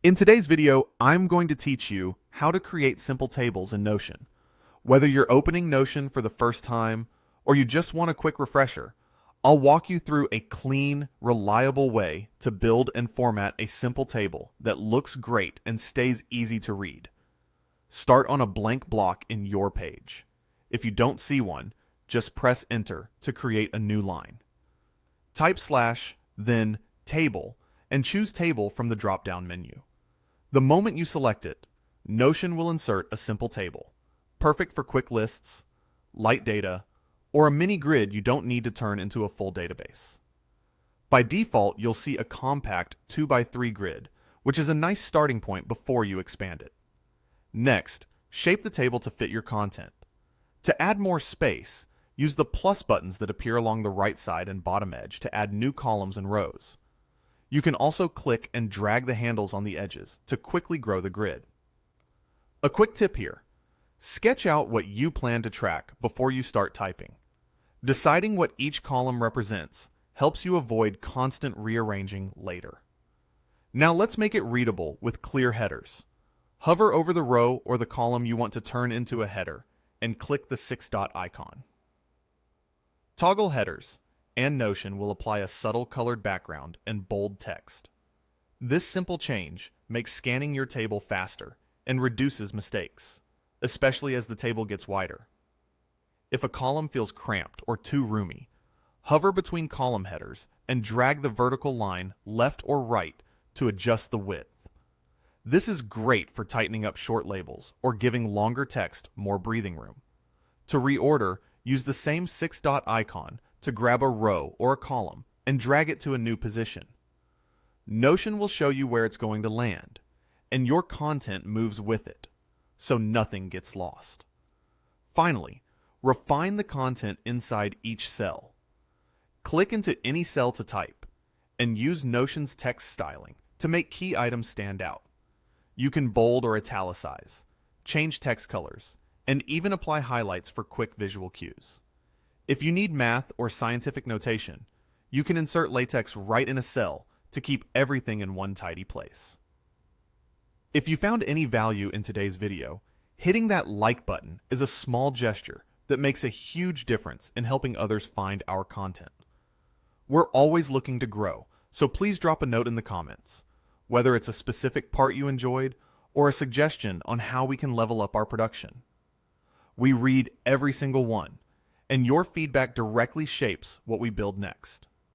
In today's video, I'm going to teach you how to create simple tables in Notion. Whether you're opening Notion for the first time or you just want a quick refresher, I'll walk you through a clean, reliable way to build and format a simple table that looks great and stays easy to read. Start on a blank block in your page. If you don't see one, just press Enter to create a new line. Type /, then Table, and choose Table from the drop-down menu. The moment you select it, Notion will insert a simple table, perfect for quick lists, light data, or a mini grid you don't need to turn into a full database. By default, you'll see a compact 2x3 grid, which is a nice starting point before you expand it. Next, shape the table to fit your content. To add more space, use the plus buttons that appear along the right side and bottom edge to add new columns and rows. You can also click and drag the handles on the edges to quickly grow the grid. A quick tip here: sketch out what you plan to track before you start typing. Deciding what each column represents helps you avoid constant rearranging later. Now let's make it readable with clear headers. Hover over the row or the column you want to turn into a header and click the 6-dot icon. Toggle headers, and Notion will apply a subtle colored background and bold text. This simple change makes scanning your table faster and reduces mistakes, especially as the table gets wider. If a column feels cramped or too roomy, hover between column headers and drag the vertical line left or right to adjust the width. This is great for tightening up short labels or giving longer text more breathing room. To reorder, use the same 6-dot icon to grab a row or a column and drag it to a new position. Notion will show you where it's going to land, and your content moves with it, so nothing gets lost. Finally, refine the content inside each cell. Click into any cell to type, and use Notion's text styling to make key items stand out. You can bold or italicize, change text colors, and even apply highlights for quick visual cues. If you need math or scientific notation, you can insert LaTeX right in a cell to keep everything in one tidy place. If you found any value in today's video, hitting that like button is a small gesture that makes a huge difference in helping others find our content. We're always looking to grow, so please drop a note in the comments, whether it's a specific part you enjoyed or a suggestion on how we can level up our production. We read every single one, and your feedback directly shapes what we build next.